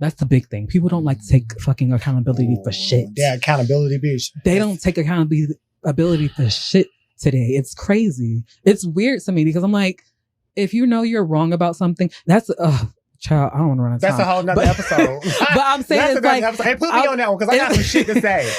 That's the big thing. People don't like to take fucking accountability for shit. Yeah, accountability, bitch. They don't take accountability for shit today. It's crazy. It's weird to me because I'm like, if you know you're wrong about something, that's child, I don't want to run out of time. That's a whole nother episode. But I'm saying it's like, episode. Hey, put me on that one because I got some shit to say.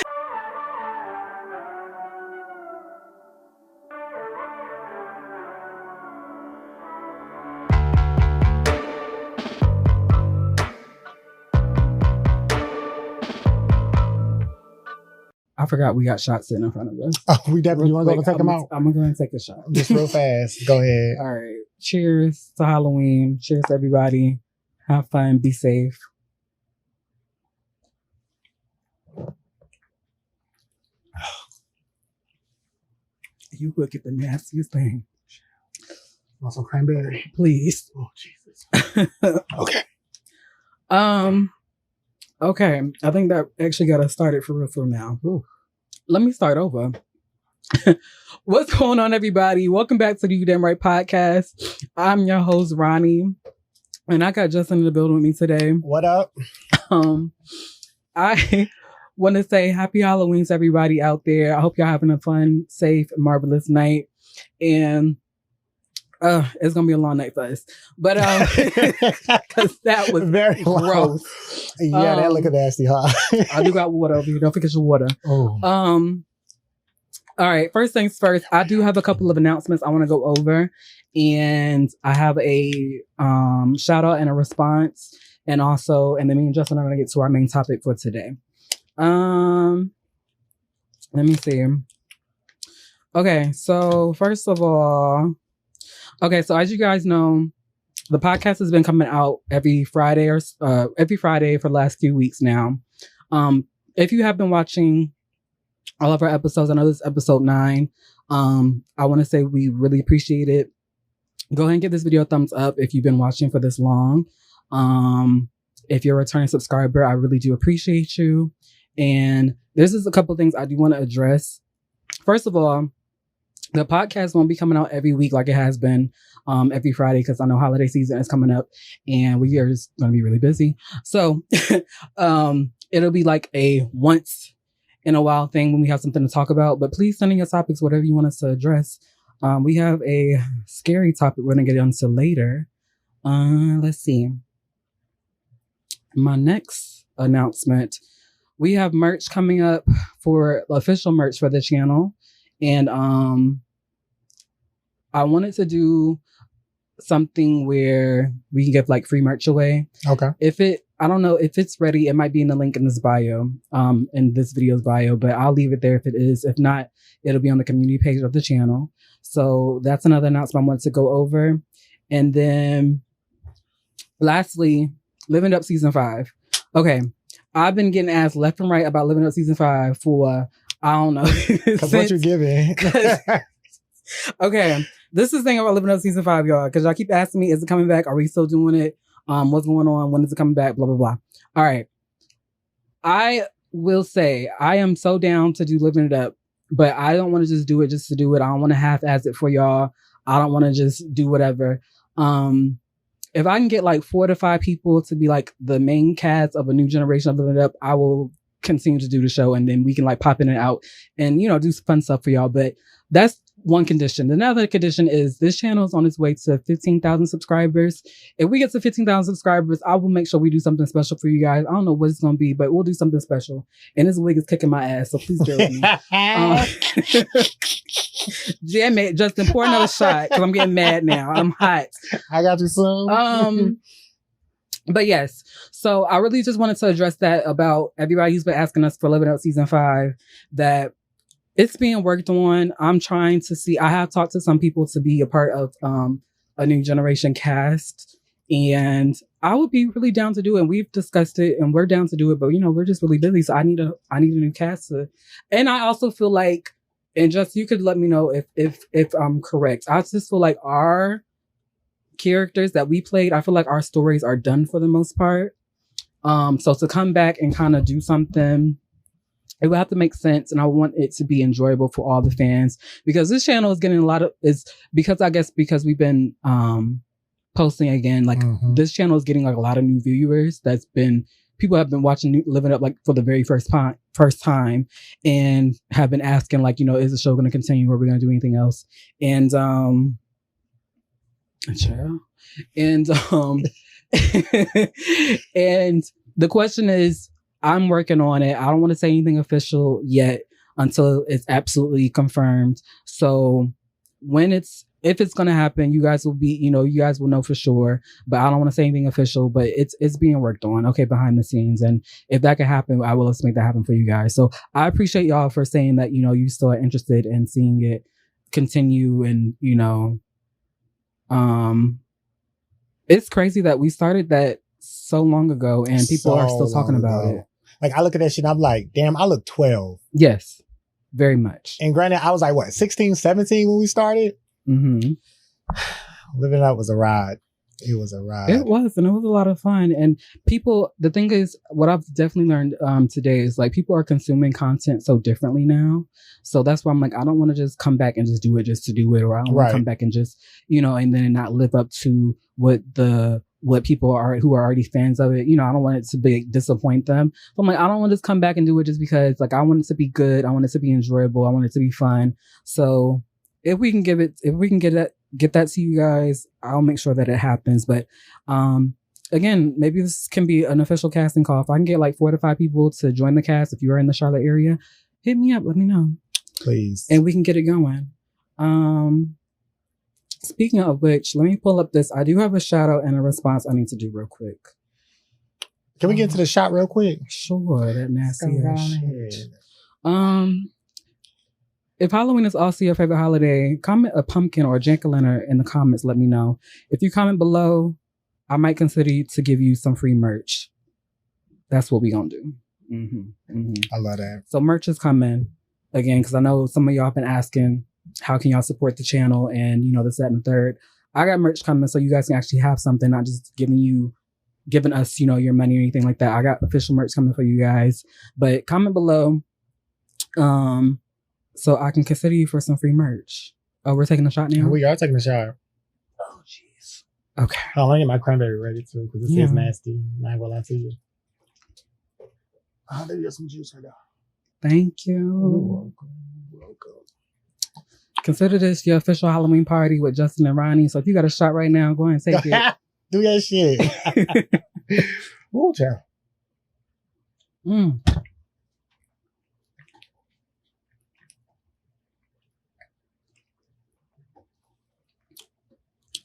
I forgot we got shots sitting in front of us. Oh, we definitely want to go take them out. I'm going to take a shot. Just real fast. Go ahead. All right. Cheers to Halloween. Cheers, everybody. Have fun. Be safe. You would get the nastiest thing. Want some cranberry? Please. Oh, Jesus. Okay. Okay. I think that actually got us started for real for now. Ooh. Let me start over. What's going on, everybody? Welcome back to the You Damn Right podcast. I'm your host, Ronnie, and I got Justin in the building with me today. What up? I want to say happy Halloween to everybody out there. I hope y'all having a fun, safe, marvelous night. And it's gonna be a long night for us, but because that was very gross. Yeah, that look nasty, huh? I do got water over here. Don't forget your water. Oh. All right. First things first. I do have a couple of announcements I want to go over, and I have a shout out and a response, and then me and Justin are gonna get to our main topic for today. Let me see. Okay, so first of all. Okay, so as you guys know, the podcast has been coming out every Friday for the last few weeks now. If you have been watching all of our episodes, I know this is episode 9. I want to say we really appreciate it. Go ahead and give this video a thumbs up if you've been watching for this long. If you're a returning subscriber, I really do appreciate you. And there's just a couple things I do want to address. First of all, the podcast won't be coming out every week like it has been every Friday because I know holiday season is coming up and we are just going to be really busy. So it'll be like a once in a while thing when we have something to talk about. But please send in your topics, whatever you want us to address. We have a scary topic we're going to get into later. Let's see. My next announcement. We have merch coming up for official merch for the channel. And I wanted to do something where we can give like free merch away. Okay. I don't know if it's ready. It might be in the link in this bio, in this video's bio, but I'll leave it there if it is. If not, it'll be on the community page of the channel. So that's another announcement I wanted to go over. And then lastly, Livin It Up season 5. Okay. I've been getting asked left and right about Livin It Up season 5 for I don't know. Because what you're giving. Okay. This is the thing about Livin It Up season 5, y'all. Because y'all keep asking me, is it coming back? Are we still doing it? What's going on? When is it coming back? Blah, blah, blah. All right. I will say I am so down to do Livin It Up, but I don't want to just do it just to do it. I don't want to half-ass it for y'all. I don't want to just do whatever. If I can get like 4 to 5 people to be like the main cast of a new generation of Livin It Up, I will continue to do the show, and then we can like pop in and out and do some fun stuff for y'all. But that's one condition. Another condition is this channel is on its way to 15,000 subscribers. If we get to 15,000 subscribers, I will make sure we do something special for you guys. I don't know what it's going to be, but we'll do something special. And this wig is kicking my ass, so please bear with me. Justin, pour another shot because I'm getting mad now. I'm hot. I got you soon. But yes, so I really just wanted to address that about everybody who's been asking us for Livin It Up season 5, that it's being worked on. I'm trying to see, I have talked to some people to be a part of a new generation cast, and I would be really down to do it. And we've discussed it and we're down to do it, but we're just really busy. So I need a new cast and I also feel like, and just, you could let me know if I'm correct. I just feel like our characters that we played, I feel like our stories are done for the most part. So to come back and kind of do something, it would have to make sense, and I want it to be enjoyable for all the fans, because this channel is getting because we've been posting again. Like this channel is getting like a lot of new viewers. People have been watching Livin It Up like for the very first time and have been asking like, you know, is the show going to continue? Are we going to do anything else? And and and the question is, I'm working on it. I don't want to say anything official yet until it's absolutely confirmed. So if it's going to happen, you guys will know for sure, but I don't want to say anything official, but it's being worked on, okay, behind the scenes. And if that can happen, I will make that happen for you guys. So I appreciate y'all for saying that, you know, you still are interested in seeing it continue. And, you know, it's crazy that we started that so long ago and people are still talking about it. Like, I look at that shit and I'm like, damn, I look 12. Yes, very much. And granted, I was like, what, 16, 17 when we started? Mm-hmm. Livin It Up was a ride. It was a ride. It was, and it was a lot of fun. And people, the thing is, what I've definitely learned today is like people are consuming content so differently now. So that's why I'm like, I don't want to just come back and just do it just to do it, or I don't want to come back and just, you know, and then not live up to what people are who are already fans of it. You know, I don't want it to disappoint them. So I'm like, I don't want to just come back and do it just because, like, I want it to be good. I want it to be enjoyable. I want it to be fun. So if we can get that to you guys, I'll make sure that it happens. But again, maybe this can be an official casting call. If I can get like 4 to 5 people to join the cast, if you are in the Charlotte area, hit me up. Let me know, please, and we can get it going. Speaking of which, let me pull up this. I do have a shout out and a response I need to do real quick. Can we get into the shot real quick? Sure, that nasty ass shit. If Halloween is also your favorite holiday, comment a pumpkin or a jack-o'-lantern in the comments. Let me know. If you comment below, I might consider to give you some free merch. That's what we gonna do. I love that. So merch is coming again, because I know some of y'all been asking, how can y'all support the channel? And you know, this, that, and the third. I got merch coming, so you guys can actually have something, not just giving us, you know, your money or anything like that. I got official merch coming for you guys. But comment below. So I can consider you for some free merch. Oh, we're taking a shot now? We are taking a shot. Oh, jeez. Okay. Oh, let me get my cranberry ready too, because this is nasty. I'm not gonna lie to you. There you got some juice right now. Thank you. You're welcome. Consider this your official Halloween party with Justin and Ronnie. So if you got a shot right now, go ahead and take it. Do that shit. Ooh, child.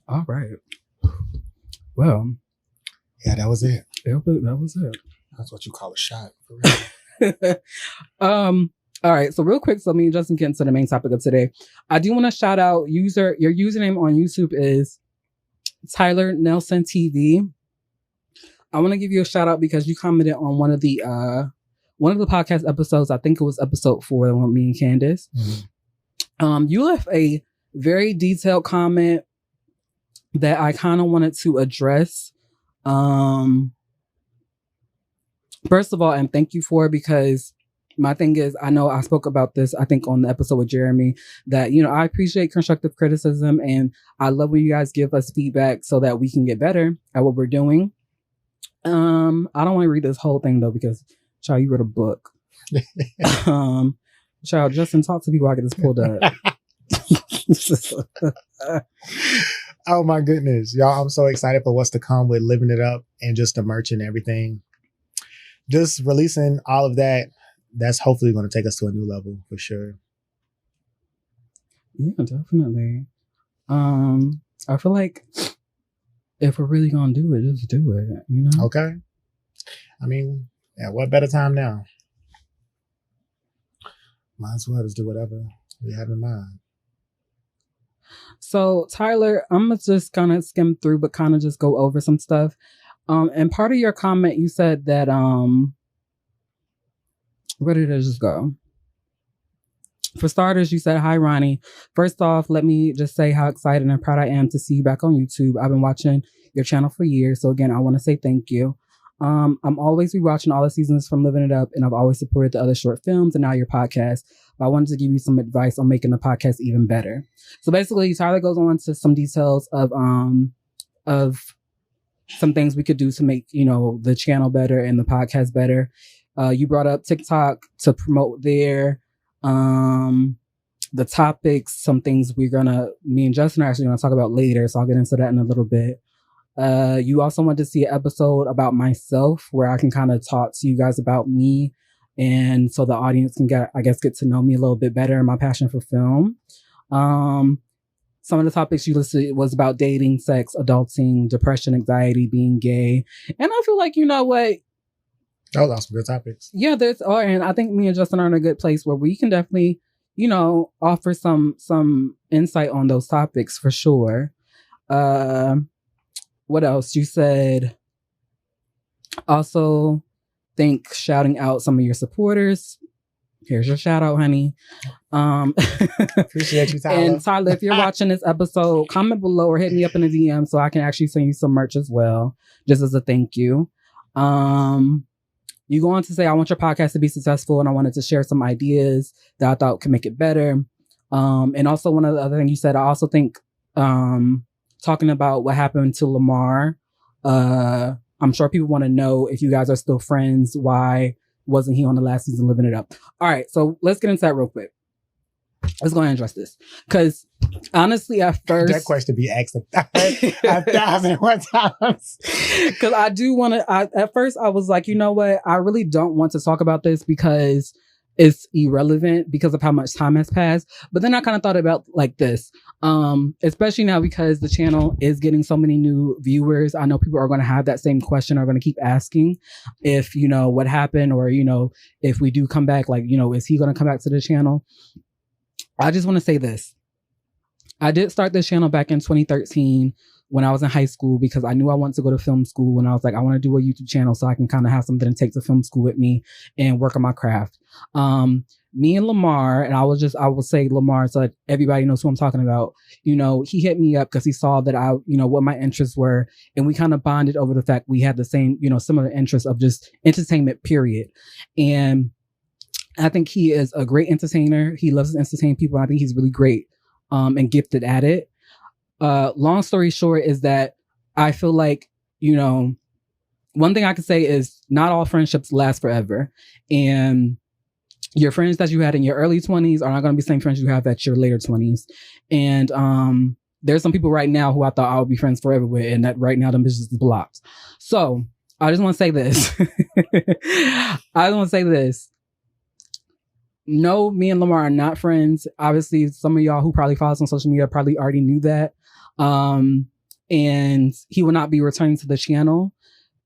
All right. Well. Yeah, that was it. That was it. That's what you call a shot. For real. All right. So real quick, so me and Justin get into the main topic of today. I do want to shout out your username on YouTube is Tyler Nelson TV. I want to give you a shout out because you commented on one of the podcast episodes. I think it was episode 4, the one with me and Candace. You left a very detailed comment that I kind of wanted to address. First of all, and thank you for it, because my thing is, I know I spoke about this, I think, on the episode with Jeremy, that, you know, I appreciate constructive criticism and I love when you guys give us feedback so that we can get better at what we're doing. I don't want to read this whole thing though, because child, you wrote a book. Child, Justin, talk to people. I get this pulled up. Oh my goodness, y'all! I'm so excited for what's to come with Livin It Up and just the merch and everything. Just releasing all of that. That's hopefully going to take us to a new level for sure. Yeah, definitely. I feel like if we're really gonna do it, just do it. You know? Okay. I mean, yeah. What better time now? Might as well just do whatever we have in mind. So, Tyler, I'm going to just kind of skim through, but kind of just go over some stuff. And part of your comment, you said that, where did it just go? For starters, you said, "Hi, Ronnie. First off, let me just say how excited and proud I am to see you back on YouTube. I've been watching your channel for years. So again, I want to say thank you. I'm always rewatching all the seasons from Livin It Up, and I've always supported the other short films and now your podcast. But I wanted to give you some advice on making the podcast even better." So basically, Tyler goes on to some details of of some things we could do to make, the channel better and the podcast better. You brought up TikTok to promote there. The topics, some things me and Justin are actually going to talk about later. So I'll get into that in a little bit. You also want to see an episode about myself where I can kind of talk to you guys about me. And so the audience can get to know me a little bit better and my passion for film. Some of the topics you listed was about dating, sex, adulting, depression, anxiety, being gay. And I feel like, you know what? Oh, that's some good topics. Yeah, and I think me and Justin are in a good place where we can definitely, offer some insight on those topics for sure. What else? You said also think shouting out some of your supporters. Here's your shout out, honey. Appreciate you, Tyler. And Tyler, if you're watching this episode, comment below or hit me up in a DM so I can actually send you some merch as well, just as a thank you. You go on to say, I want your podcast to be successful and I wanted to share some ideas that I thought could make it better. And also one of the other things you said, I also think talking about what happened to Lamar, I'm sure people want to know if you guys are still friends. Why wasn't he on the last season Living It Up? All right, so let's get into that real quick. Let's go ahead and address this. Because honestly, at first... That question be asked 1,001 times. Because I do want to... At first, I was like, you know what? I really don't want to talk about this because it's irrelevant because of how much time has passed. But then I kind of thought about like this. Especially now because the channel is getting so many new viewers. I know people are going to have that same question, are going to keep asking if, what happened or, if we do come back, like, is he going to come back to the channel? I just want to say this. I did start this channel back in 2013 when I was in high school because I knew I wanted to go to film school. And I was like, I want to do a YouTube channel so I can kind of have something to take to film school with me and work on my craft. Me and Lamar, and I will say Lamar so that everybody knows who I'm talking about. He hit me up because he saw that I, what my interests were. And we kind of bonded over the fact we had the same, similar interests of just entertainment, period. And I think he is a great entertainer. He loves to entertain people. And I think he's really great and gifted at it. Long story short is that I feel like, one thing I can say is not all friendships last forever. And your friends that you had in your early 20s are not going to be the same friends you have at your later 20s. And there's some people right now who I thought I would be friends forever with, and that right now them bitches is blocked. So I just want to say this. No, me and Lamar are not friends. Obviously, some of y'all who probably follow us on social media probably already knew that. And he will not be returning to the channel.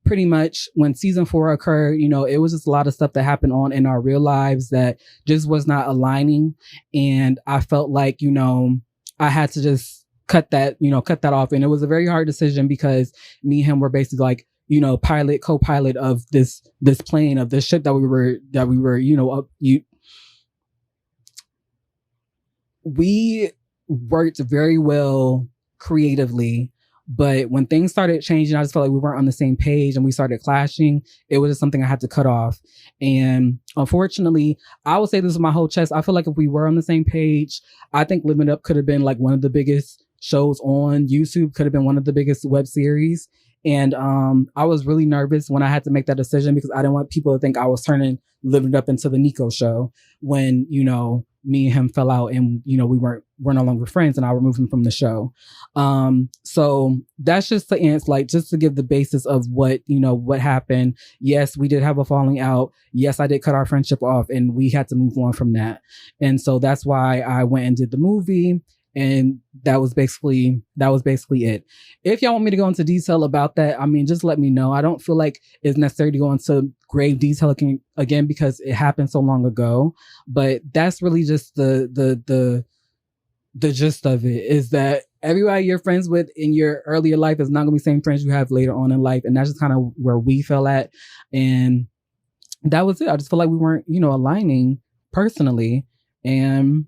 Pretty much when season 4 occurred, it was just a lot of stuff that happened on in our real lives that just was not aligning. And I felt like, I had to just cut that off. And it was a very hard decision because me and him were basically like, co-pilot of this plane, of this ship that we were, we worked very well creatively, but when things started changing, I just felt like we weren't on the same page and we started clashing. It was just something I had to cut off. And unfortunately, I will say this with my whole chest. I feel like if we were on the same page, I think Livin It Up could have been like one of the biggest shows on YouTube, could have been one of the biggest web series. And I was really nervous when I had to make that decision because I didn't want people to think I was turning Livin It Up into the Nico show when, me and him fell out and, we we're no longer friends and I removed him from the show. So that's just to answer, like, just to give the basis of what happened. Yes, we did have a falling out. Yes, I did cut our friendship off and we had to move on from that. And so that's why I went and did the movie. And that was basically it. If y'all want me to go into detail about that, I mean, just let me know. I don't feel like it's necessary to go into grave detail again because it happened so long ago. But that's really just the gist of it, is that everybody you're friends with in your earlier life is not going to be the same friends you have later on in life. And that's just kind of where we fell at. And that was it. I just feel like we weren't, aligning personally. And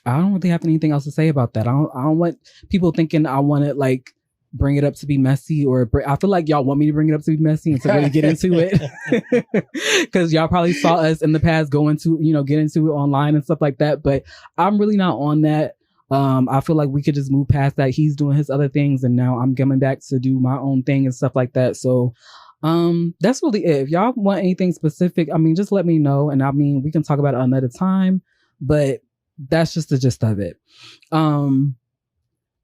I don't really have anything else to say about that. I don't want people thinking I want to like bring it up to be messy, or I feel like y'all want me to bring it up to be messy and to really get into it because y'all probably saw us in the past go into, get into it online and stuff like that. But I'm really not on that. I feel like we could just move past that. He's doing his other things, and now I'm coming back to do my own thing and stuff like that. So that's really it. If y'all want anything specific, I mean, just let me know, and I mean, we can talk about it another time, but that's just the gist of it.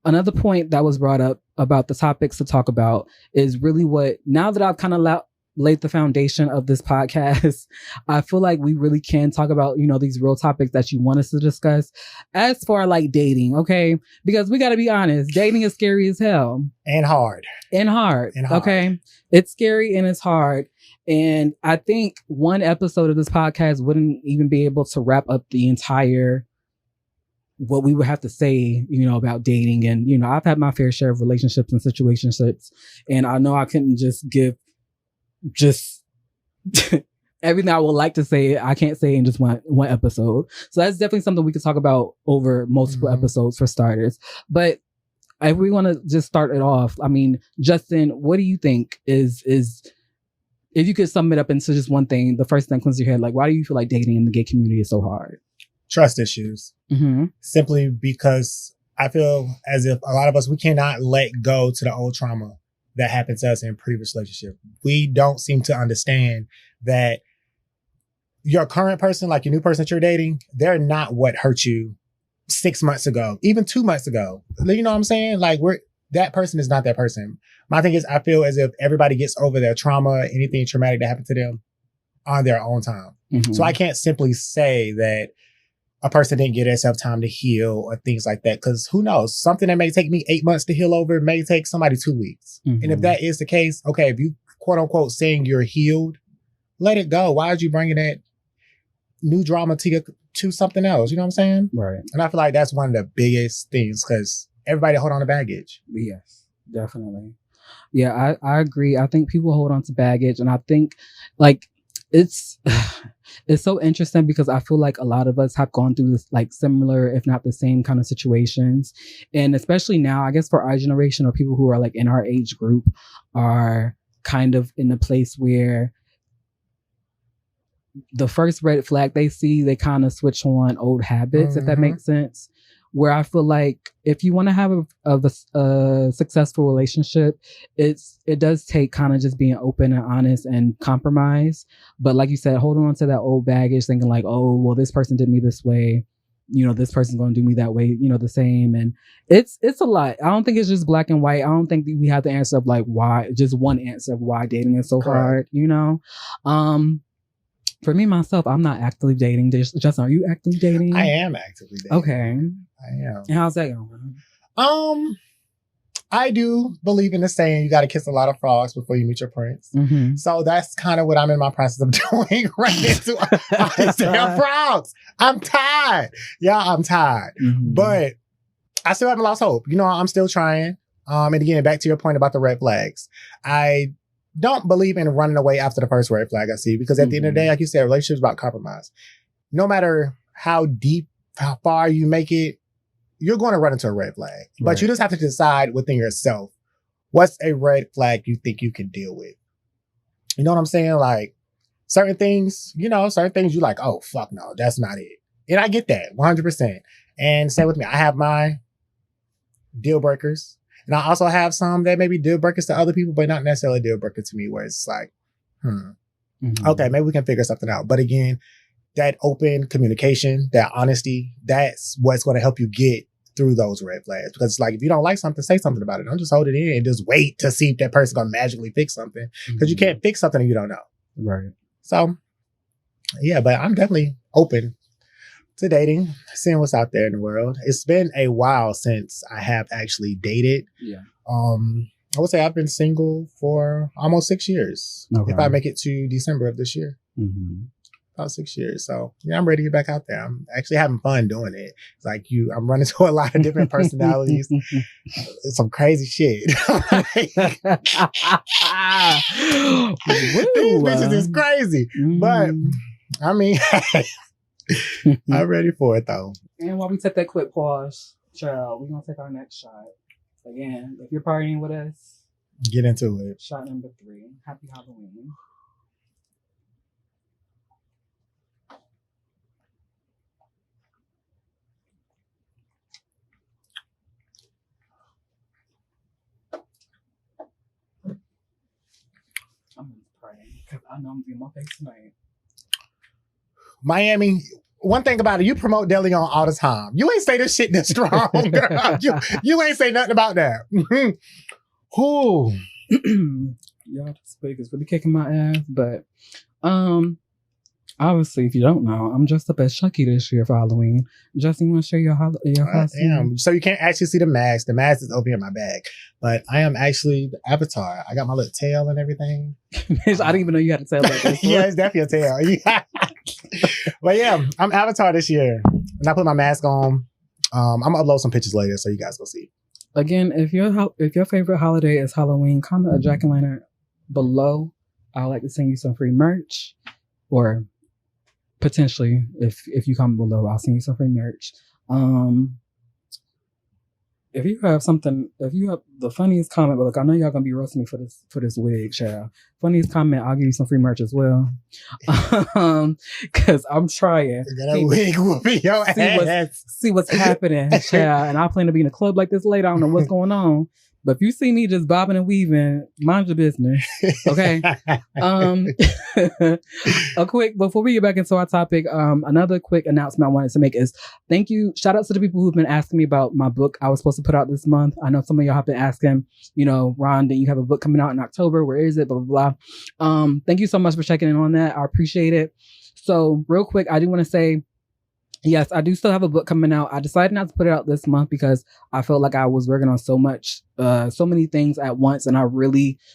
Another point that was brought up about the topics to talk about is really what, now that I've kind of laid the foundation of this podcast, I feel like we really can talk about, these real topics that you want us to discuss as far like dating, okay? Because we got to be honest, dating is scary as hell. And hard. Okay? It's scary and it's hard. And I think one episode of this podcast wouldn't even be able to wrap up the entire what we would have to say, about dating. And, I've had my fair share of relationships and situationships. And I know I couldn't just give everything I would like to say, I can't say in just one episode. So that's definitely something we could talk about over multiple episodes for starters. But if we want to just start it off, I mean, Justin, what do you think is if you could sum it up into just one thing, the first thing that comes to your head, like, why do you feel like dating in the gay community is so hard? Trust issues. Simply because I feel as if a lot of us, we cannot let go to the old trauma that happened to us in previous relationship. We don't seem to understand that your current person, like your new person that you're dating, they're not what hurt you 6 months ago, even 2 months ago. You know what I'm saying? Like that person is not that person. My thing is, I feel as if everybody gets over their trauma, anything traumatic that happened to them on their own time. So I can't simply say that a person didn't give themselves time to heal or things like that. Because who knows? Something that may take me 8 months to heal over may take somebody 2 weeks. And if that is the case, okay, if you quote unquote saying you're healed, let it go. Why are you bringing that new drama to something else? You know what I'm saying? Right. And I feel like that's one of the biggest things because everybody hold on to baggage. Yes, definitely. Yeah, I agree. I think people hold on to baggage, and I think like it's so interesting because I feel like a lot of us have gone through this like similar, if not the same kind of situations. And especially now, I guess for our generation or people who are like in our age group are kind of in a place where the first red flag they see, they kind of switch on old habits, if that makes sense. Where I feel like if you want to have a successful relationship, it does take kind of just being open and honest and compromise. But like you said, holding on to that old baggage, thinking like, oh, well, this person did me this way, this person's going to do me that way, the same. And it's a lot. I don't think it's just black and white. I don't think we have the answer of like why, just one answer of why dating is so hard, For me, myself, I'm not actively dating. Justin, are you actively dating? I am actively dating. Okay. I am. And how's that going? I do believe in the saying, you got to kiss a lot of frogs before you meet your prince. So that's kind of what I'm in my process of doing right into damn frogs. I'm tired. Yeah, I'm tired. But I still haven't lost hope. I'm still trying. And again, back to your point about the red flags. I don't believe in running away after the first red flag I see, because at the end of the day, like you said, relationships about compromise. No matter how deep, how far you make it, you're going to run into a red flag. But you just have to decide within yourself, what's a red flag you think you can deal with? You know what I'm saying? Like certain things, you're like, oh, fuck no, that's not it. And I get that 100%. And stay with me. I have my deal breakers. And I also have some that may be deal breakers to other people, but not necessarily deal breaker to me, where it's like, okay, maybe we can figure something out. But again, that open communication, that honesty, that's what's going to help you get through those red flags. Because it's like, if you don't like something, say something about it. Don't just hold it in and just wait to see if that person's going to magically fix something. Because you can't fix something you don't know. Right. So, yeah, but I'm definitely open to dating, seeing what's out there in the world. It's been a while since I have actually dated. Yeah. I would say I've been single for almost 6 years. Okay. If I make it to December of this year. About 6 years. So yeah, I'm ready to get back out there. I'm actually having fun doing it. It's like I'm running to a lot of different personalities. It's some crazy shit. These bitches is crazy. But I mean, I'm ready for it though. And while we take that quick pause, child, we're gonna take our next shot. Again, if you're partying with us, get into it. Shot number 3. Happy Halloween. Because I know I'm doing my face tonight. Miami. One thing about it, you promote Deli on all the time. You ain't say this shit this strong, girl. You ain't say nothing about that. Who? Y'all, this wig is really kicking my ass, but obviously, if you don't know, I'm dressed up as Chucky this year for Halloween. Justin, you want to share your costume? So you can't actually see the mask. The mask is over here in my bag. But I am actually the Avatar. I got my little tail and everything. Bitch, I didn't even know you had a tail like this. Yeah, it's definitely a tail. Yeah. But yeah, I'm Avatar this year. And I put my mask on. I'm going to upload some pictures later so you guys will see. Again, if your favorite holiday is Halloween, comment a jack-o'-lantern below. I would like to send you some free merch, or potentially, if you comment below, I'll send you some free merch. If you have the funniest comment, but look, I know y'all gonna be roasting me for this wig, child. Funniest comment, I'll give you some free merch as well. Cause I'm trying. That wig will be your ass. See what's happening, child. And I plan to be in a club like this later. I don't know what's going on. But if you see me just bobbing and weaving, mind your business. Okay. Before we get back into our topic, another quick announcement I wanted to make is thank you. Shout out to the people who've been asking me about my book I was supposed to put out this month. I know some of y'all have been asking, Ron, do you have a book coming out in October? Where is it? Blah, blah, blah. Thank you so much for checking in on that. I appreciate it. So real quick, I do want to say, yes, I do still have a book coming out. I decided not to put it out this month because I felt like I was working on so many things at once. And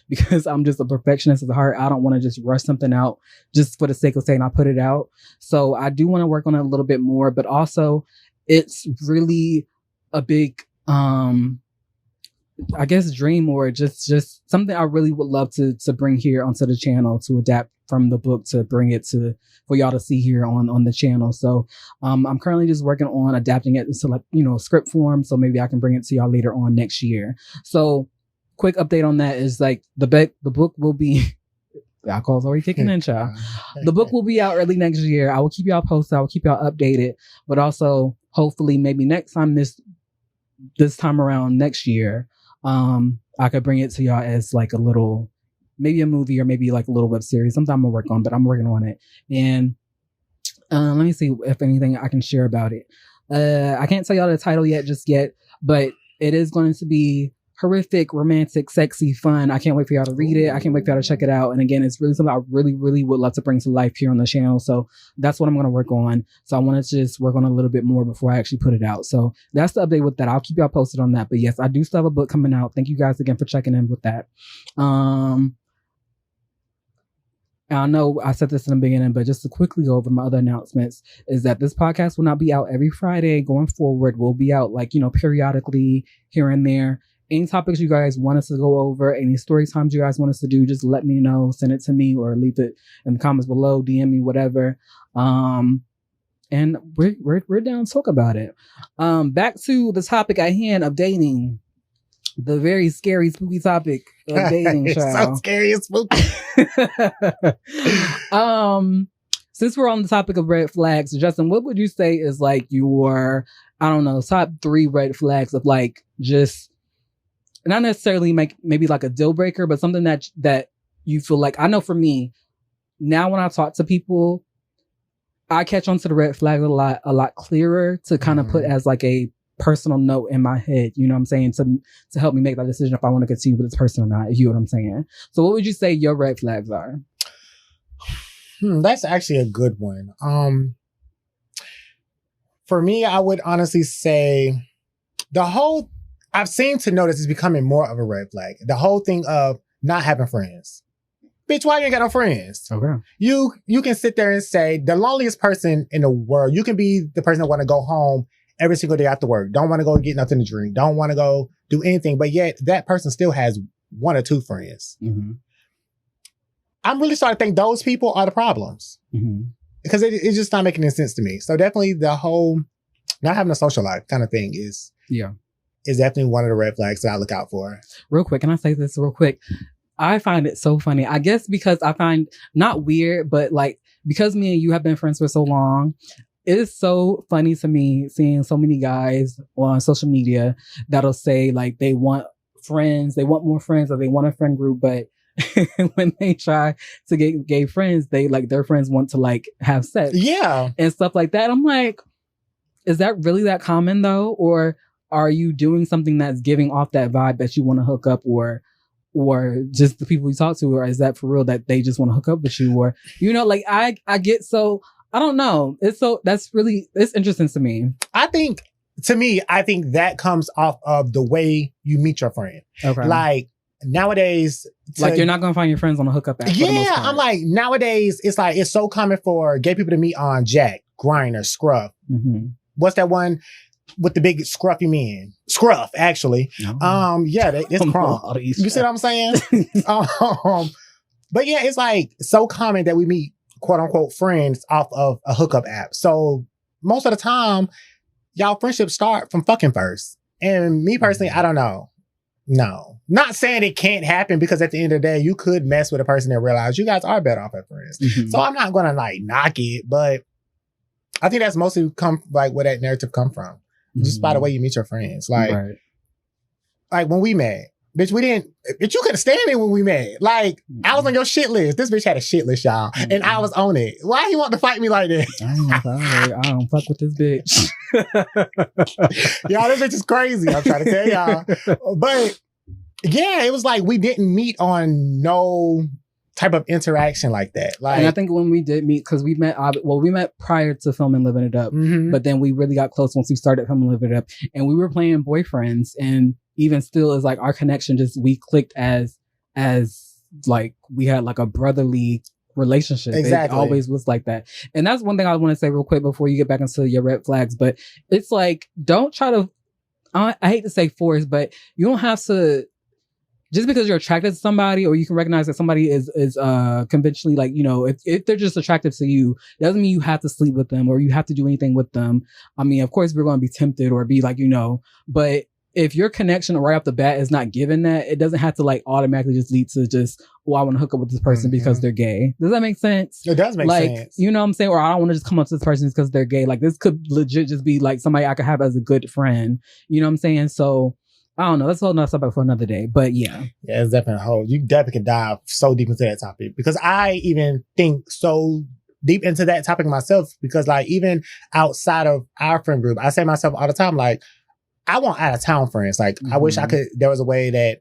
because I'm just a perfectionist at the heart, I don't want to just rush something out just for the sake of saying I put it out. So I do want to work on it a little bit more, but also it's really a big, I guess, dream, or just something I really would love to bring here onto the channel, to adapt from the book to bring it for y'all to see here on the channel. So I'm currently just working on adapting it into script form, so maybe I can bring it to y'all later on next year. So quick update on that is the book will be alcohol's already kicking in, child. The book will be out early next year. I will keep y'all posted. I will keep y'all updated, but also hopefully maybe next time this time around next year, I could bring it to y'all as like a little, maybe a movie, or maybe like a little web series. Something I'm gonna work on, but I'm working on it. And let me see if anything I can share about it. I can't tell y'all the title just yet, but it is going to be horrific, romantic, sexy, fun. I can't wait for y'all to read it. I can't wait for y'all to check it out. And again, it's really something I really, really would love to bring to life here on the channel. So that's what I'm going to work on. So I want to just work on it a little bit more before I actually put it out. So that's the update with that. I'll keep y'all posted on that. But yes, I do still have a book coming out. Thank you guys again for checking in with that. I know I said this in the beginning, but just to quickly go over my other announcements is that this podcast will not be out every Friday going forward. We'll be out periodically here and there. Any topics you guys want us to go over, any story times you guys want us to do, just let me know. Send it to me or leave it in the comments below, DM me, whatever. And we're down to talk about it. Back to the topic at hand of dating. The very scary, spooky topic of dating, child. So scary and spooky. Since we're on the topic of red flags, Justin, what would you say is like your, I don't know, top 3 red flags of like just not necessarily maybe like a deal breaker, but something that you feel like, I know for me, now when I talk to people, I catch on to the red flags a lot clearer to kind of put as like a personal note in my head, you know what I'm saying, to help me make that decision if I want to continue with this person or not, you know what I'm saying. So what would you say your red flags are? That's actually a good one. For me, I would honestly say I've seemed to notice it's becoming more of a red flag. The whole thing of not having friends. Bitch, why you ain't got no friends? Okay. You can sit there and say the loneliest person in the world. You can be the person that want to go home every single day after work. Don't want to go get nothing to drink. Don't want to go do anything. But yet that person still has 1 or 2 friends. Mm-hmm. I'm really starting to think those people are the problems. Mm-hmm. Because it's just not making any sense to me. So definitely the whole not having a social life kind of thing is definitely one of the red flags that I look out for. Real quick, can I say this real quick? I find it so funny. I guess because I find not weird, but like because me and you have been friends for so long, it is so funny to me seeing so many guys on social media that'll say like they want friends, they want more friends, or they want a friend group, but when they try to get gay friends, they like their friends want to like have sex. Yeah. And stuff like that. I'm like, is that really that common though? Or are you doing something that's giving off that vibe that you want to hook up, or just the people you talk to, or is that for real that they just want to hook up with you? Or, you know, like I get so, I don't know. It's interesting to me. I think that comes off of the way you meet your friend. Okay. Like nowadays, like you're not gonna find your friends on a hookup app. Yeah, I'm like nowadays it's so common for gay people to meet on Jack, Grindr, Scruff. Mm-hmm. What's that one with the big scruffy men? Scruff, actually. Oh. Yeah, it's crunk. You see what I'm saying? But yeah, it's like so common that we meet quote unquote friends off of a hookup app. So most of the time, y'all friendships start from fucking first. And me personally, I don't know. No. Not saying it can't happen, because at the end of the day, you could mess with a person and realize you guys are better off as friends. Mm-hmm. So I'm not going to like knock it, but I think that's mostly where that narrative come from. Just by the way you meet your friends. Like, right. Like when we met, bitch, you couldn't stand me when we met. Like, I was on your shit list. This bitch had a shit list, y'all. Mm-hmm. And I was on it. Why you want to fight me like that? I don't fuck with this bitch. Y'all, this bitch is crazy. I'm trying to tell y'all. But yeah, it was like we didn't meet on no type of interaction like that. Like, and I think when we did meet, because we met prior to filming Livin It Up, mm-hmm. but then we really got close once we started filming Livin It Up, and we were playing boyfriends, and even still is like our connection we clicked as like we had like a brotherly relationship. Exactly. It always was like that. And that's one thing I want to say real quick before you get back into your red flags, but it's like, don't try to, I hate to say force, but you don't have to, just because you're attracted to somebody, or you can recognize that somebody is conventionally, like, you know, if they're just attractive to you, it doesn't mean you have to sleep with them or you have to do anything with them. I mean, of course we're going to be tempted or be like, you know, but if your connection right off the bat is not given that, it doesn't have to like automatically just lead to just, oh, I want to hook up with this person mm-hmm. because they're gay. Does that make sense? It does make sense. You know what I'm saying? Or I don't want to just come up to this person because they're gay. Like, this could legit just be like somebody I could have as a good friend. You know what I'm saying? So I don't know. That's a whole nother subject for another day. But yeah. Yeah, it's definitely a whole. You definitely can dive so deep into that topic, because I even think so deep into that topic myself, because like even outside of our friend group, I say myself all the time, like, I want out of town friends. Like, mm-hmm. I wish there was a way that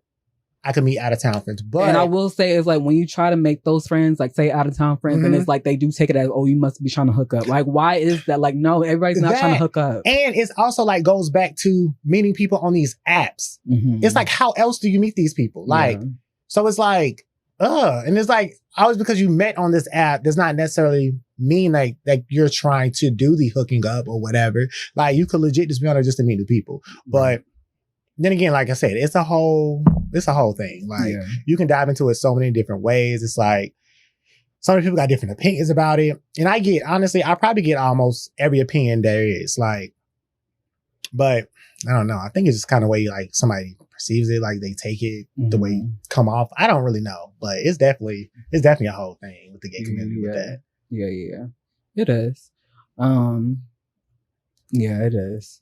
I could meet out of town friends. But and I will say is like, when you try to make those friends, like say out of town friends, mm-hmm. and it's like they do take it as, oh, you must be trying to hook up. Like, why is that? Like, no, everybody's not trying to hook up. And it's also like goes back to meeting people on these apps. Mm-hmm. It's like, how else do you meet these people? Like, so it's like, and it's like, always because you met on this app does not necessarily mean like you're trying to do the hooking up or whatever. Like, you could legit just be on there just to meet new people. But then again, like I said, it's a whole thing. Like, you can dive into it so many different ways. It's like, so many people got different opinions about it. And I probably get almost every opinion there is. Like, but I don't know. I think it's just kind of way like somebody perceives it, like they take it, mm-hmm. the way you come off. I don't really know, but it's definitely a whole thing with the gay community with that. Yeah. It is. Yeah, it is.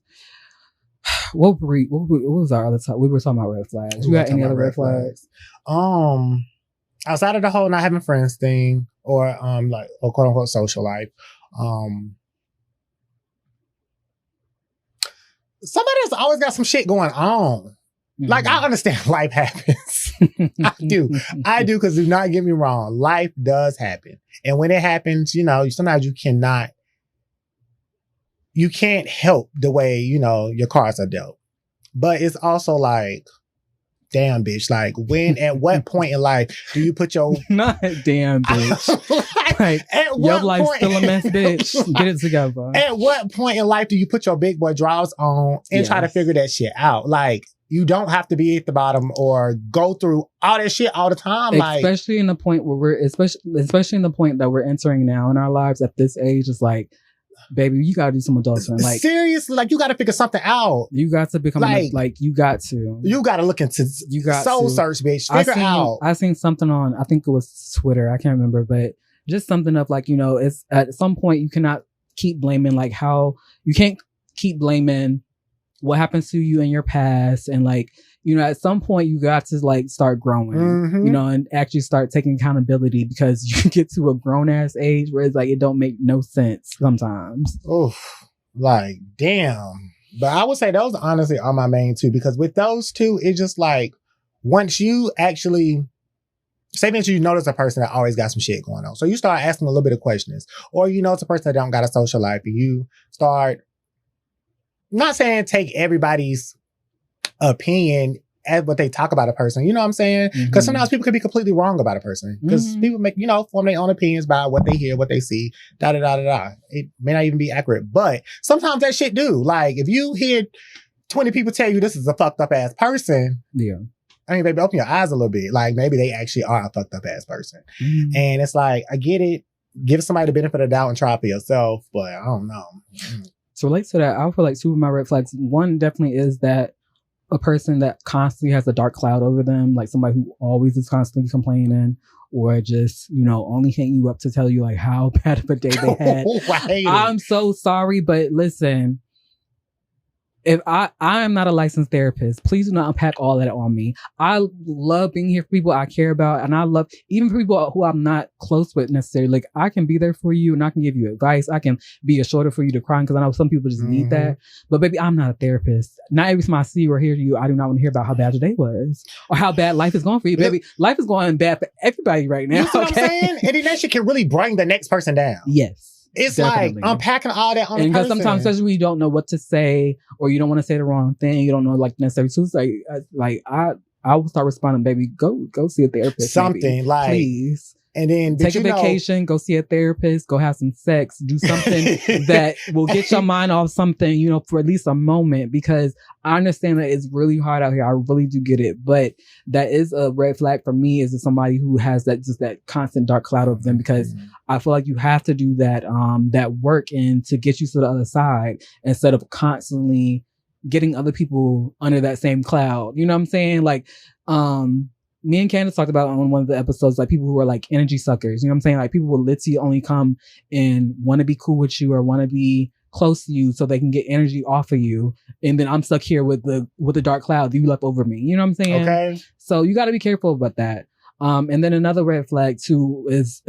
What was our other time? We were talking about red flags. You got any other red flags? Outside of the whole not having friends thing, or like, or quote unquote social life, somebody's always got some shit going on. Mm-hmm. Like, I understand life happens. I do, because do not get me wrong, life does happen. And when it happens, you know, sometimes you can't help the way, you know, your cards are dealt. But it's also like, damn, bitch. Like, at what point in life do you put your... Not damn, bitch. Like, your life's still a mess, bitch. Get it together. At what point in life do you put your big boy drawers on and try to figure that shit out? Like, you don't have to be at the bottom or go through all that shit all the time. Especially in the point where especially in the point that we're entering now in our lives at this age, is like, baby, you gotta do some adulting. Like, seriously, like, you gotta figure something out. You got to become you gotta look into soul search, bitch. Figure out. I seen something on, I think it was Twitter, I can't remember, but just something of like, you know, it's at some point you cannot keep blaming, like, how you can't keep blaming what happens to you in your past, and like, you know, at some point you got to like start growing, you know, and actually start taking accountability, because you get to a grown ass age where it's like it don't make no sense sometimes. Oof, like damn. But I would say those honestly are my main two, because with those two, it's just like once you actually say that you notice a person that always got some shit going on, so you start asking a little bit of questions, or you know it's a person that don't got a social life, and you start, not saying take everybody's opinion as what they talk about a person, you know what I'm saying? Because sometimes people could be completely wrong about a person, because people make, you know, form their own opinions by what they hear, what they see, da-da-da-da-da. It may not even be accurate, but sometimes that shit do. Like, if you hear 20 people tell you this is a fucked up ass person, yeah, I mean, baby, open your eyes a little bit. Like, maybe they actually are a fucked up ass person. And it's like, I get it. Give somebody the benefit of the doubt and try it for yourself, but I don't know. To relate to that, I feel like two of my red flags, one definitely is that a person that constantly has a dark cloud over them, like somebody who always is constantly complaining, or just, you know, only hitting you up to tell you like how bad of a day they had. I'm so sorry, but listen, if I am not a licensed therapist, please do not unpack all that on me. I love being here for people I care about, and I love even for people who I'm not close with necessarily. Like, I can be there for you, and I can give you advice. I can be a shoulder for you to cry, because I know some people just need that. But baby, I'm not a therapist. Not every time I see you or hear you, I do not want to hear about how bad your day was or how bad life is going for you. Baby, life is going bad for everybody right now. You know what I'm saying? And then that shit can really bring the next person down. Yes. It's definitely. like unpacking all that on the person. Because sometimes, especially when you don't know what to say, or you don't want to say the wrong thing, you don't know like necessarily. So it's like I will start responding, baby, go see a therapist. Something maybe, like, please. And then take a vacation, go see a therapist, go have some sex, do something that will get your mind off something, you know, for at least a moment, because I understand that it's really hard out here. I really do get it. But that is a red flag for me, is somebody who has that, just that constant dark cloud over them, because I feel like you have to do that, that work in to get you to the other side, instead of constantly getting other people under that same cloud. You know what I'm saying? Like, me and Candace talked about on one of the episodes, like people who are like energy suckers. You know what I'm saying? Like people will literally only come and want to be cool with you or want to be close to you so they can get energy off of you. And then I'm stuck here with the dark cloud that you left over me. You know what I'm saying? Okay. So you got to be careful about that. And then another red flag too is,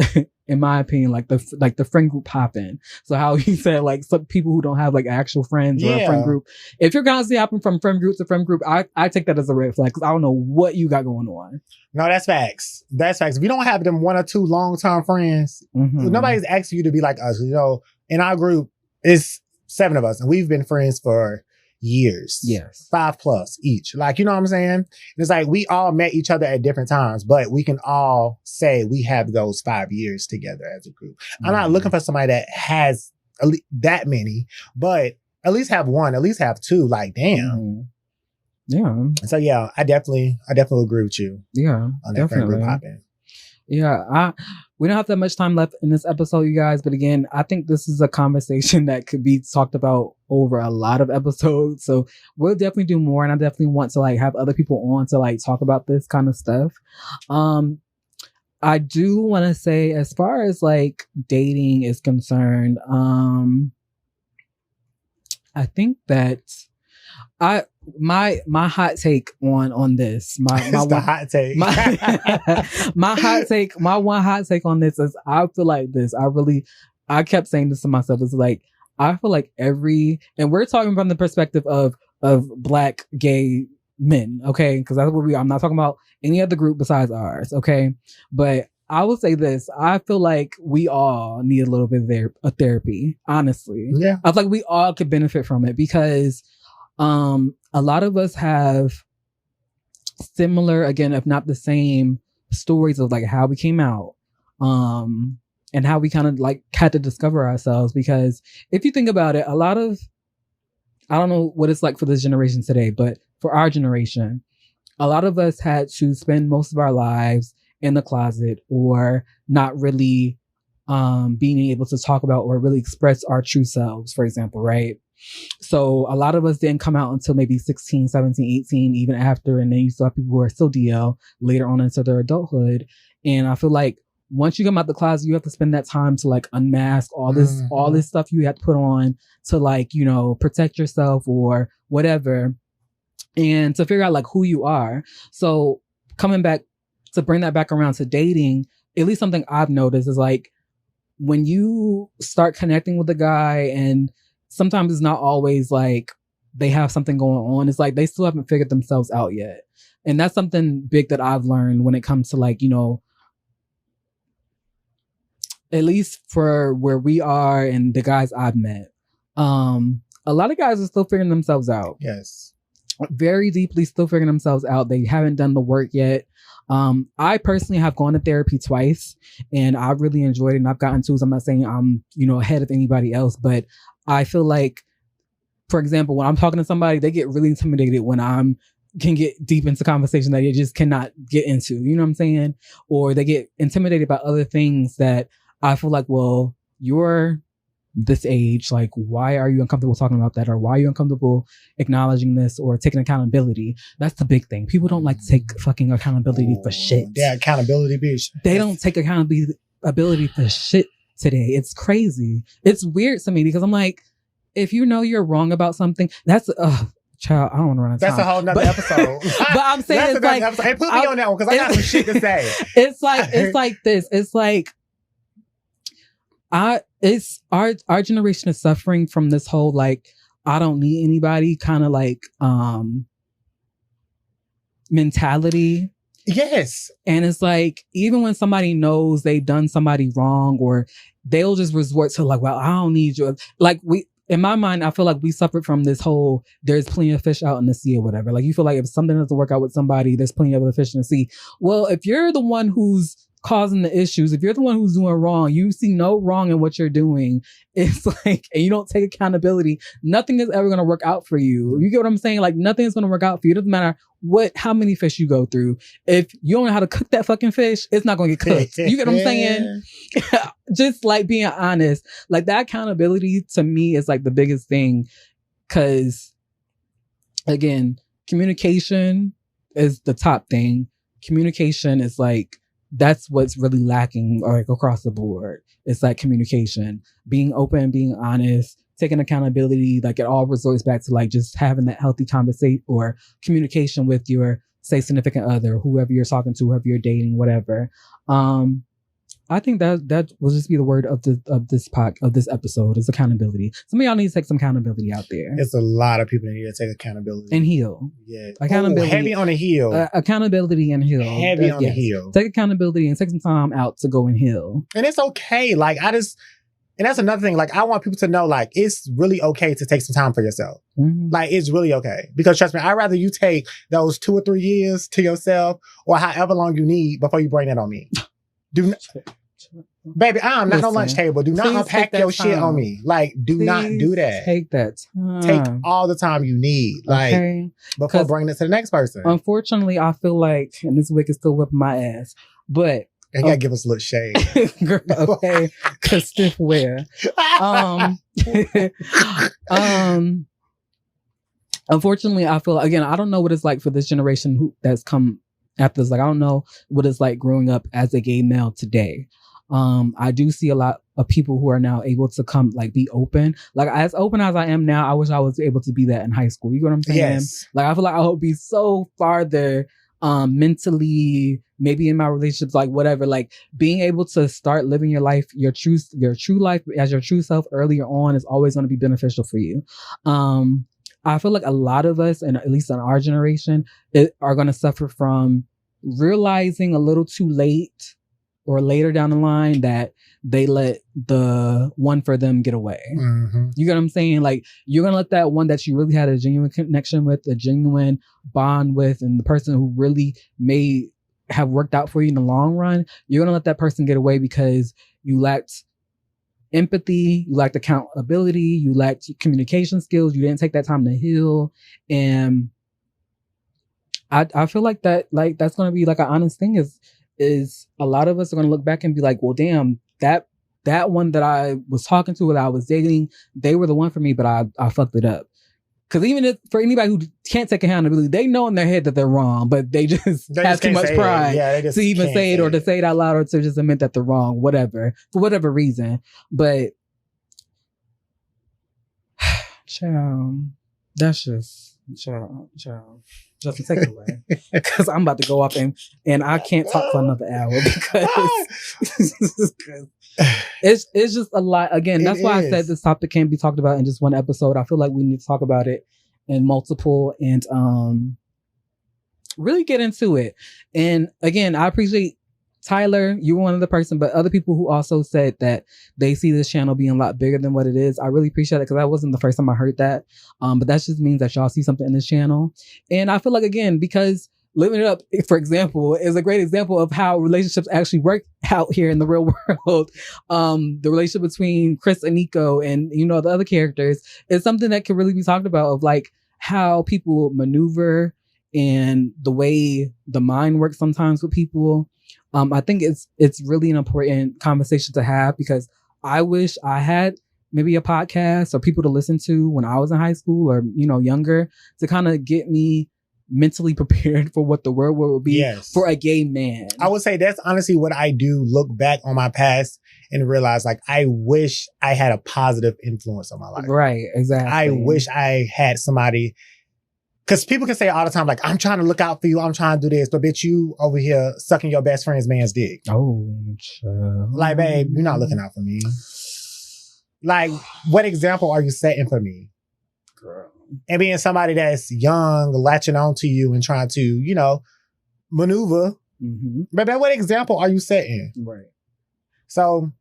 in my opinion, like the friend group hopping. So how he said, like, some people who don't have like actual friends or a friend group. If you're constantly hopping from friend group to friend group, I take that as a red flag, because I don't know what you got going on. No, that's facts. That's facts. If you don't have them one or two long-term friends, nobody's asking you to be like us. You know, in our group, it's 7 of us, and we've been friends for years. Yes. 5+ each. Like, you know what I'm saying? And it's like we all met each other at different times, but we can all say we have those 5 years together as a group. I'm not looking for somebody that has that many, but at least have one, at least have 2. Like, damn. Yeah. So yeah, I definitely agree with you. Yeah. On that friend group hopping. Yeah, we don't have that much time left in this episode, you guys. But again, I think this is a conversation that could be talked about over a lot of episodes. So we'll definitely do more. And I definitely want to like have other people on to like talk about this kind of stuff. I do want to say, as far as like dating is concerned, I think that my hot take on this, my one hot take, my hot take, my one hot take on this is, I feel like this. I kept saying this to myself. It's like, I feel like and we're talking from the perspective of Black gay men, okay? Because that's what I'm not talking about any other group besides ours, okay? But I will say this: I feel like we all need a little bit of therapy. Honestly, yeah, I feel like we all could benefit from it, because a lot of us have similar, again, if not the same, stories of like how we came out, and how we kind of like had to discover ourselves. Because if you think about it, a lot of, I don't know what it's like for this generation today, but for our generation, a lot of us had to spend most of our lives in the closet, or not really being able to talk about or really express our true selves, for example, right? So a lot of us didn't come out until maybe 16, 17, 18, even after. And then you saw people who are still DL later on into their adulthood. And I feel like once you come out the closet, you have to spend that time to like unmask all this stuff you have to put on to like, you know, protect yourself or whatever, and to figure out like who you are. So coming back to bring that back around to dating, at least something I've noticed is like when you start connecting with a guy, and sometimes it's not always like they have something going on. It's like they still haven't figured themselves out yet. And that's something big that I've learned when it comes to like, you know, at least for where we are and the guys I've met. A lot of guys are still figuring themselves out. Yes. Very deeply still figuring themselves out. They haven't done the work yet. I personally have gone to therapy twice and I really enjoyed it, and I've gotten tools. I'm not saying I'm, you know, ahead of anybody else, but I feel like, for example, when I'm talking to somebody, they get really intimidated when can get deep into conversation that you just cannot get into, you know what I'm saying? Or they get intimidated by other things that I feel like, well, you're this age, like, why are you uncomfortable talking about that? Or why are you uncomfortable acknowledging this or taking accountability? That's the big thing. People don't like to take fucking accountability for shit. Yeah, accountability, bitch. They don't take accountability for shit today. It's crazy. It's weird to me because I'm like, if you know you're wrong about something, that's child, I don't want to run out of time. That's a whole nother episode. But I'm saying it's like, episode. Hey, put me on that one because I got some shit to say. It's like this. It's like it's our generation is suffering from this whole like I don't need anybody kind of like mentality. Yes. And it's like even when somebody knows they've done somebody wrong, or they'll just resort to like, well, I don't need you. Like in my mind, I feel like we suffered from this whole there's plenty of fish out in the sea or whatever. Like you feel like if something doesn't work out with somebody, there's plenty of other fish in the sea. Well, if you're the one who's causing the issues, if you're the one who's doing wrong, you see no wrong in what you're doing, it's like, and you don't take accountability, nothing is ever going to work out for you. You get what I'm saying? Like nothing is going to work out for you. It doesn't matter how many fish you go through. If you don't know how to cook that fucking fish, it's not going to get cooked. You get what I'm saying? Just like being honest, like that accountability to me is like the biggest thing. Cause again, communication is the top thing. Communication is like, that's what's really lacking like across the board. It's like communication, being open, being honest, taking accountability. Like it all resorts back to like just having that healthy conversation or communication with your, say, significant other, whoever you're talking to, whoever you're dating, whatever. I think that will just be the word of this episode is accountability. Some of y'all need to take some accountability out there. It's a lot of people that need to take accountability and heal. Yeah, accountability. Heavy on the heel. Accountability and heal. Heavy on the heel. Take accountability and take some time out to go and heal. And it's okay. Like and that's another thing. Like I want people to know, like it's really okay to take some time for yourself. Mm-hmm. Like it's really okay because trust me, I'd rather you take those 2 or 3 years to yourself or however long you need before you bring that on me. Baby, I'm not on lunch table. Do not unpack your shit on me. Like, do not do that. Take that time. Take all the time you need. Like, before bringing it to the next person. Unfortunately, I feel like, and this wig is still whipping my ass, but you gotta give us a little shade. Girl, okay. Cause stiff wear. Unfortunately, I feel, again, I don't know what it's like for this generation that's come after this. Like, I don't know what it's like growing up as a gay male today. I do see a lot of people who are now able to come, like, be open. Like, as open as I am now, I wish I was able to be that in high school. You get what I'm saying? Yes. Like, I feel like I would be so farther mentally, maybe in my relationships, like whatever, like being able to start living your life, your true life as your true self earlier on is always going to be beneficial for you. I feel like a lot of us, and at least in our generation, are going to suffer from realizing a little too late or later down the line that they let the one for them get away. Mm-hmm. You get what I'm saying? Like, you're going to let that one that you really had a genuine connection with, a genuine bond with, and the person who really may have worked out for you in the long run, you're going to let that person get away because you lacked empathy, you lacked accountability, you lacked communication skills, you didn't take that time to heal. And I feel like that, like, that's going to be like an honest thing is a lot of us are going to look back and be like, well, damn, that one that I was talking to, that I was dating, they were the one for me, but I fucked it up. Because even if, for anybody who can't take accountability, they know in their head that they're wrong, but they just have too much pride to even say it or to say it out loud or to just admit that they're wrong, whatever, for whatever reason. But, child, that's just, child. Justin, take it away. Because I'm about to go off and I can't talk for another hour because it's just a lot. Again, that's why I said this topic can't be talked about in just one episode. I feel like we need to talk about it in multiple and really get into it. And again, I appreciate Tyler, you were one of the person, but other people who also said that they see this channel being a lot bigger than what it is. I really appreciate it because that wasn't the first time I heard that. But that just means that y'all see something in this channel. And I feel like, again, because Livin It Up, for example, is a great example of how relationships actually work out here in the real world. The relationship between Chris and Nico and, you know, the other characters is something that can really be talked about, of like how people maneuver and the way the mind works sometimes with people. I think it's really an important conversation to have because I wish I had maybe a podcast or people to listen to when I was in high school or, you know, younger, to kind of get me mentally prepared for what the world will be for a gay man. I would say that's honestly what I do, look back on my past and realize, like, I wish I had a positive influence on my life. Right, exactly. I wish I had somebody. Because people can say all the time, like, I'm trying to look out for you. I'm trying to do this. But bitch, you over here sucking your best friend's man's dick. Oh, child. Like, babe, you're not looking out for me. Like, what example are you setting for me? Girl. And being somebody that's young, latching on to you and trying to, you know, maneuver. Mm-hmm. But what example are you setting? Right. So.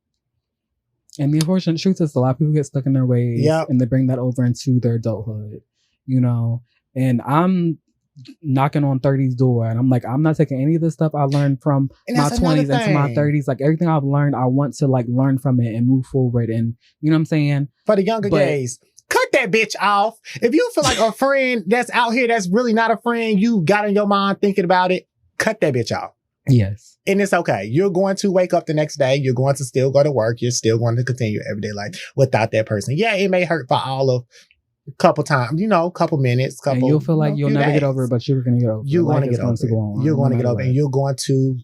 And the unfortunate truth is a lot of people get stuck in their ways and they bring that over into their adulthood, you know. And I'm knocking on 30's door and I'm like, I'm not taking any of this stuff I learned from my 20s into my 30s. Like, everything I've learned, I want to like learn from it and move forward. And you know what I'm saying? For the younger gays, cut that bitch off. If you feel like a friend that's out here that's really not a friend, you got in your mind thinking about it, cut that bitch off. Yes. And it's okay. You're going to wake up the next day. You're going to still go to work. You're still going to continue your everyday life without that person. Yeah, it may hurt for all of couple times, you know, couple minutes, couple. And you'll feel like you'll never get over it, but you're going to get over it. You're going to get over it. You're going to get over it, and you're going to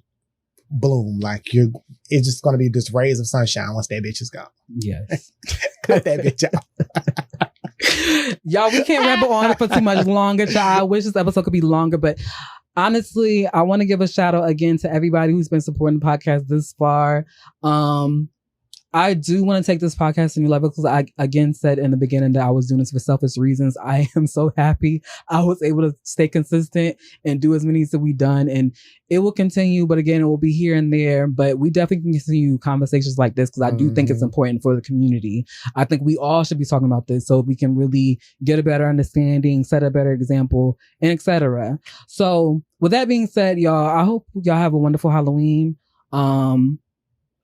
bloom. Like, it's just going to be this rays of sunshine once that bitch is gone. Yes. Cut that bitch out. Y'all, we can't ramble on for too much longer, child. I wish this episode could be longer, but honestly, I want to give a shout out again to everybody who's been supporting the podcast this far. I do want to take this podcast to new levels because I, again, said in the beginning that I was doing this for selfish reasons. I am so happy I was able to stay consistent and do as many as we've done. And it will continue, but again, it will be here and there. But we definitely can continue conversations like this because I do think it's important for the community. I think we all should be talking about this so we can really get a better understanding, set a better example, and etc. So with that being said, y'all, I hope y'all have a wonderful Halloween.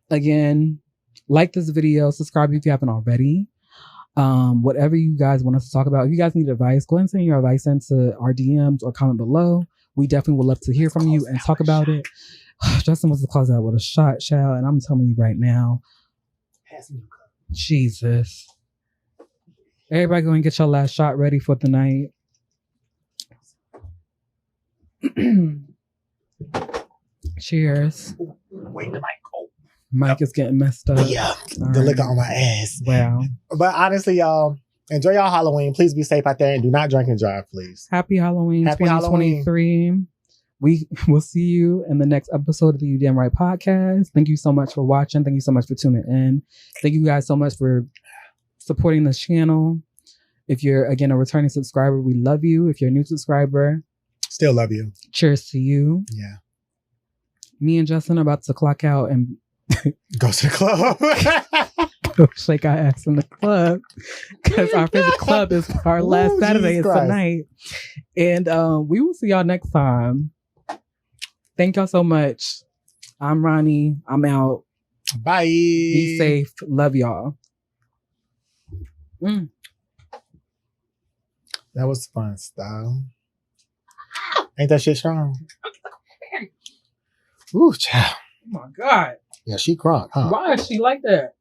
Again, like this video, subscribe if you haven't already. Whatever you guys want us to talk about. If you guys need advice, go ahead and send your advice into our DMs or comment below. We definitely would love to hear from you and talk about it. Justin wants to close out with a shot, child, and I'm telling you right now. Jesus. Everybody go and get your last shot ready for the night. Cheers. Wait, the mic. Mike is getting messed up. Yeah, the liquor on my ass. Wow. But honestly, y'all, enjoy y'all Halloween. Please be safe out there and do not drink and drive, please. Happy Halloween 2023. Halloween. We will see you in the next episode of the You Damn Right podcast. Thank you so much for watching. Thank you so much for tuning in. Thank you guys so much for supporting this channel. If you're, again, a returning subscriber, we love you. If you're a new subscriber, still love you. Cheers to you. Yeah. Me and Justin are about to clock out and go to the club. Go shake our ass in the club because our favorite club is our last Saturday is tonight. And we will see y'all next time. Thank y'all so much. I'm Ronnie. I'm out. Bye. Be safe. Love y'all. That was fun style. Ain't that shit strong? Ooh, child. Oh my God. Yeah, she crunk, huh? Why is she like that?